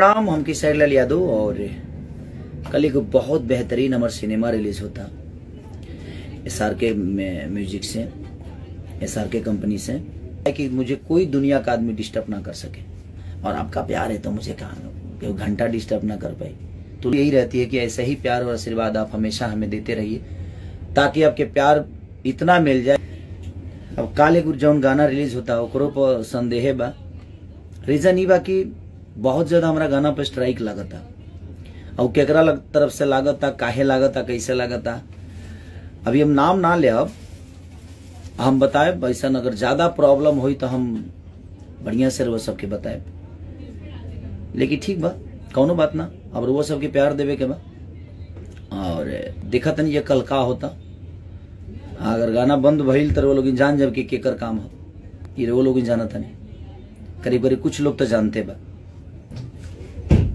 प्रणाम, हम किशोर लाल यादव। और कल एक बहुत बेहतरीन हमारा सिनेमा रिलीज होता SRK म्यूजिक से, SRK कंपनी से, कि मुझे कोई दुनिया का आदमी डिस्टर्ब ना कर सके। और आपका प्यार है तो मुझे कहा घंटा डिस्टर्ब ना कर पाई। तो यही रहती है कि ऐसे ही प्यार और आशीर्वाद आप हमेशा हमें देते रहिए, ताकि आपके प्यार इतना मिल जाए। अब काले गुर जौन गाना रिलीज होता ओकरो पर संदेह बा। रीजन ई बा कि बहुत ज्यादा हमारा गाना पर स्ट्राइक लागता, और केकरा तरफ से लागता, काहे लागता, कैसे लागता, अभी हम नाम ना ले, अब हम बताए। ऐसा अगर ज्यादा प्रॉब्लम हुई तो हम बढ़िया से वो सबके बताए। लेकिन ठीक बा, कौनो बात ना, अब वो सबके प्यार देवे के बा। और देखा तनी ये कल का होता, अगर गाना बंद भइल तो वो लोग जान जब कि केकर काम हो, ये वो लोग जाना था नहीं, करीब करीब कुछ लोग तो जानते बा।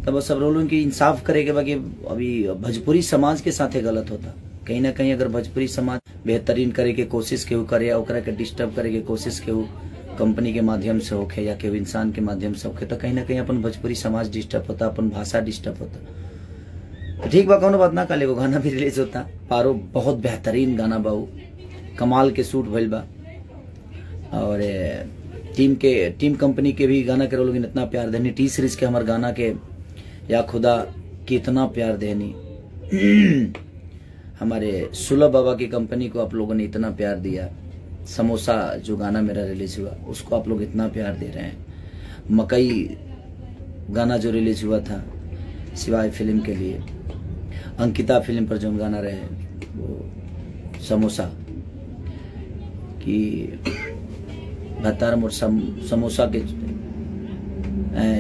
तब सब लोगों की इंसाफ करे के बा कि अभी भोजपुरी समाज के साथ गलत होता। कहीं ना कहीं अगर भोजपुरी समाज बेहतरीन करे के कोशिश केहू करे, ओकरा के डिस्टर्ब करे के कोशिश केहू कंपनी के माध्यम से होखे या केहू इंसान के माध्यम से होखे, तो कहीं ना कहीं अपन भोजपुरी समाज डिस्टर्ब होता, अपन भाषा डिस्टर्ब होता। तो ठीक बा, कौनो बात ना। कल एगो गाना भी रिलीज होता पारो, बहुत बेहतरीन गाना बा, कमाल के शूट भइल बा। और टीम कंपनी के भी गाना के लोग इतना प्यार देनी, टी सीरीज के हमारे गाना के या खुदा कितना प्यार देनी। हमारे सुलभ बाबा की कंपनी को आप लोगों ने इतना प्यार दिया। समोसा जो गाना मेरा रिलीज हुआ उसको आप लोग इतना प्यार दे रहे हैं। मकई गाना जो रिलीज हुआ था सिवाय फिल्म के लिए, अंकिता फिल्म पर जो गाना रहे वो समोसा की भतार मोर समोसा के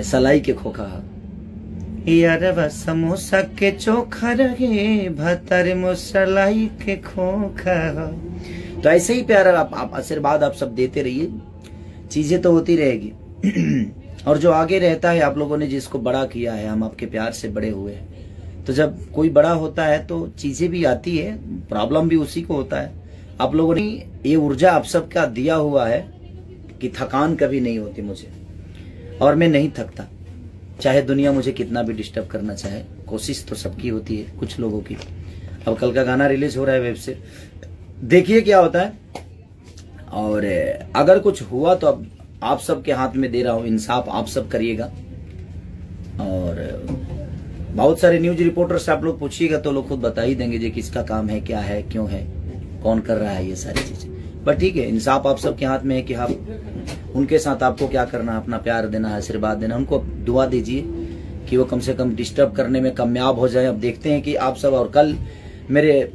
सलाई के खोखा, यारवा समोसा के चोखा रहे भतार मोर सलाई के खोखा। तो ऐसे ही प्यार आप आशीर्वाद आप सब देते रहिए, चीजें तो होती रहेगी। और जो आगे रहता है, आप लोगों ने जिसको बड़ा किया है, हम आपके प्यार से बड़े हुए हैं। तो जब कोई बड़ा होता है तो चीजें भी आती है, प्रॉब्लम भी उसी को होता है। आप लोगों ने ये ऊर्जा आप सबका दिया हुआ है कि थकान कभी नहीं होती मुझे, और मैं नहीं थकता, चाहे दुनिया मुझे कितना भी डिस्टर्ब करना चाहे। कोशिश तो सबकी होती है, कुछ लोगों की। अब कल का गाना रिलीज हो रहा है वेब से, देखिए क्या होता है। और अगर कुछ हुआ तो अब आप सबके हाथ में दे रहा हूं, इंसाफ आप सब करिएगा। और बहुत सारे न्यूज रिपोर्टर से आप लोग पूछिएगा तो लोग खुद बता ही देंगे जी किसका काम है, क्या है, क्यों है, कौन कर रहा है, ये सारी चीजें। पर ठीक है, इंसाफ आप सबके हाथ में है कि आप उनके साथ आपको क्या करना है, अपना प्यार देना है, आशीर्वाद देना। उनको दुआ दीजिए कि वो कम से कम डिस्टर्ब करने में कामयाब हो जाए। अब देखते हैं कि आप सब, और कल मेरे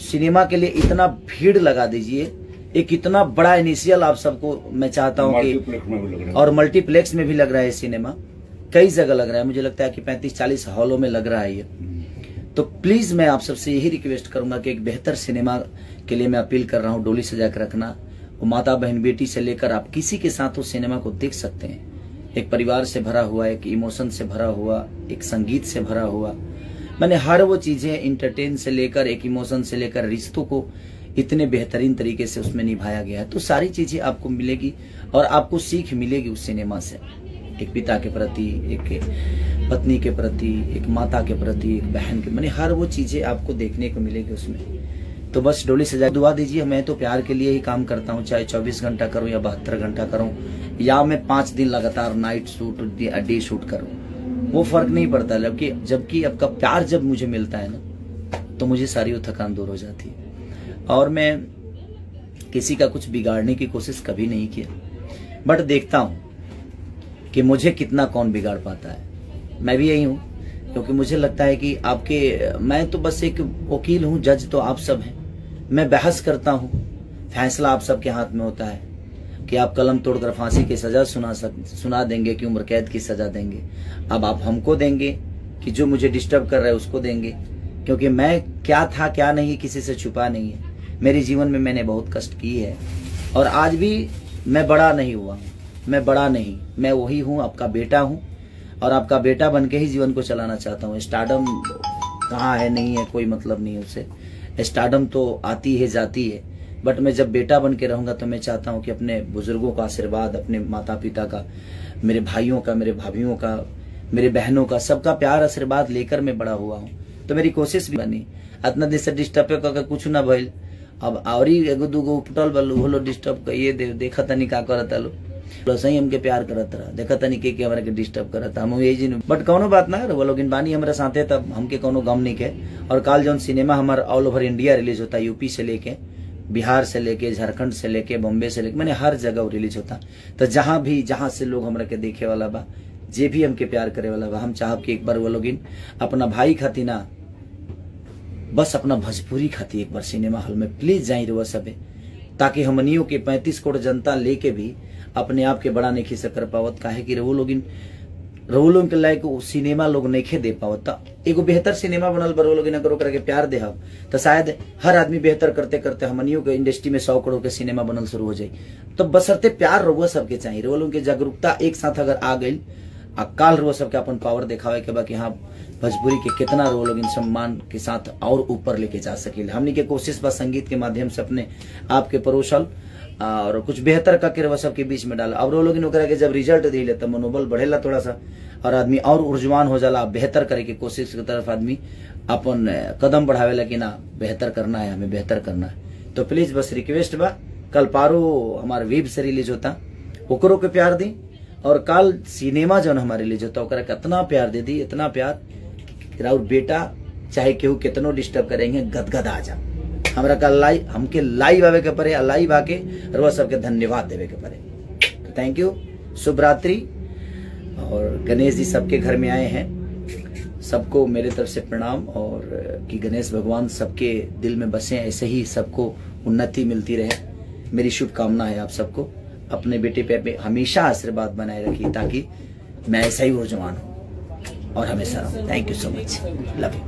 सिनेमा के लिए इतना भीड़ लगा दीजिए, एक इतना बड़ा इनिशियल आप सबको मैं चाहता हूं कि, और मल्टीप्लेक्स में भी लग रहा है सिनेमा, कई जगह लग रहा है, मुझे लगता है कि 35-40 हॉलों में लग रहा है ये। तो प्लीज मैं आप सबसे यही रिक्वेस्ट करूंगा कि एक बेहतर सिनेमा के लिए मैं अपील कर रहा हूं, डोली सजा कर रखना। वो माता बहन बेटी से लेकर आप किसी के साथ उस सिनेमा को देख सकते हैं। एक परिवार से भरा हुआ, एक इमोशन से भरा हुआ, एक संगीत से भरा हुआ, मैंने हर वो चीजें इंटरटेन से लेकर, एक इमोशन से लेकर, रिश्तों को इतने बेहतरीन तरीके से उसमें निभाया गया है। तो सारी चीजें आपको मिलेगी और आपको सीख मिलेगी उस सिनेमा से, एक पिता के प्रति, एक पत्नी के प्रति, एक माता के प्रति, एक बहन के, मैंने हर वो चीजें आपको देखने को मिलेगी उसमें। तो बस डोली सजा दुआ दीजिए। मैं तो प्यार के लिए ही काम करता हूँ, चाहे 24 घंटा करूँ या 72 घंटा करूँ, या मैं 5 दिन लगातार नाइट शूट, डे शूट करूँ, वो फर्क नहीं पड़ता। जबकि आपका प्यार जब मुझे मिलता है ना, तो मुझे सारी वो थकान दूर हो जाती है। और मैं किसी का कुछ बिगाड़ने की कोशिश कभी नहीं किया, बट देखता हूँ कि मुझे कितना कौन बिगाड़ पाता है। मैं भी यही हूँ, क्योंकि मुझे लगता है कि मैं तो बस एक वकील हूँ, जज तो आप सब हैं। मैं बहस करता हूँ, फैसला आप सबके हाथ में होता है कि आप कलम तोड़कर फांसी की सजा सुना देंगे कि उम्र कैद की सजा देंगे। अब आप हमको देंगे कि जो मुझे डिस्टर्ब कर रहा है उसको देंगे, क्योंकि मैं क्या था क्या नहीं किसी से छुपा नहीं है। मेरे जीवन में मैंने बहुत कष्ट किए है, और आज भी मैं बड़ा नहीं हुआ, मैं बड़ा नहीं, मैं वही हूँ, आपका बेटा हूँ, और आपका बेटा बन के ही जीवन को चलाना चाहता हूँ। स्टारडम कहाँ है, नहीं है, कोई मतलब नहीं है उससे। स्टारडम तो आती है जाती है, बट मैं जब बेटा बन के रहूंगा तो मैं चाहता हूँ कि अपने बुजुर्गों का आशीर्वाद, अपने माता पिता का, मेरे भाइयों का, मेरे भाभीियों का, मेरे बहनों का, सबका प्यार आशीर्वाद लेकर मैं बड़ा हुआ हूँ। तो मेरी कोशिश भी बनी, इतना दिन से डिस्टर्ब करके कुछ ना भइल, अब और एगो दूगो उपटल बल होलो डिस्टर्ब कइए दे, देखा तनी का करता लो, सही हमके प्यार करत रहा, देखा तनी के हमरा के डिस्टर्ब करता, हम यही जिन बट कौनो बात ना, वो लोग बानी हमरा साथे, तब हमके कौनो गम नहीं के। और काल जौन सिनेमा हमार ऑल ओवर इंडिया रिलीज होता, यूपी से लेके बिहार से लेके झारखंड से लेके बॉम्बे से लेके मैंने हर जगह रिलीज होता। तो जहाँ से लोग हमरा के देखे वाला बा, जे भी हमके प्यार करे वाला बा, हम चाहब कि एक बार वो लोग अपना भाई खाती ना, बस अपना भोजपुरी खाती एक बार सिनेमा हॉल में प्लीज जाई रहो सबे, ताकि हमनियों के 35 करोड़ जनता लेके भी अपने आप के बड़ा नहीं खिस कर पावत। काहे कि रवो लोग के लायक सिनेमा लोग नहीं दे पावत। एगो बेहतर सिनेमा बनल बरो लोग अगर ओकरा के प्यार दे तो शायद हर आदमी बेहतर करते करते हमनियों के इंडस्ट्री में 100 करोड़ के सिनेमा बनल शुरू हो जाये। तो बसरते प्यार रहुआ सबके चाहिए, रवो लोग के जागरूकता एक साथ अगर आ गई, काल रहुआ सबके अपन पावर दिखावे के बा कि हाँ भोजपुरी के कितना रवो लोग सम्मान के साथ और ऊपर लेके जा सके। हमनी के कोशिश बा संगीत के माध्यम से अपने आपके परोसल और कुछ बेहतर करके रवा सबके बीच में डाला। अब लोग ओकरा के जब रिजल्ट दिले तो मनोबल बढ़ेला थोड़ा सा, और आदमी और ऊर्जवान हो जाला, बेहतर करे के कोशिश की तरफ आदमी अपन कदम बढ़ावेला कि ना बेहतर करना है, हमें बेहतर करना है। तो प्लीज बस रिक्वेस्ट बा, कल पारो हमारे वेब से रिलीज होता, ओकरो के प्यार दी, और कल सिनेमा जो हमारे रिलीज होता ओकरा के इतना प्यार दे दी, इतना प्यार और बेटा चाहे केहू कितनो डिस्टर्ब करेंगे गदगद आ जा। हमरा का हमके लाइव आवे के परे, लाइव आके रोज सबके धन्यवाद देवे के परे। तो थैंक यू, शुभ रात्रि। और गणेश जी सबके घर में आए हैं, सबको मेरे तरफ से प्रणाम, और कि गणेश भगवान सबके दिल में बसे, ऐसे ही सबको उन्नति मिलती रहे, मेरी शुभकामना है। आप सबको अपने बेटे पे हमेशा आशीर्वाद बनाए रखिए, ताकि मैं ऐसा ही ऊर्जवान हूँ और हमेशा रहूं। Thank you so much, love you.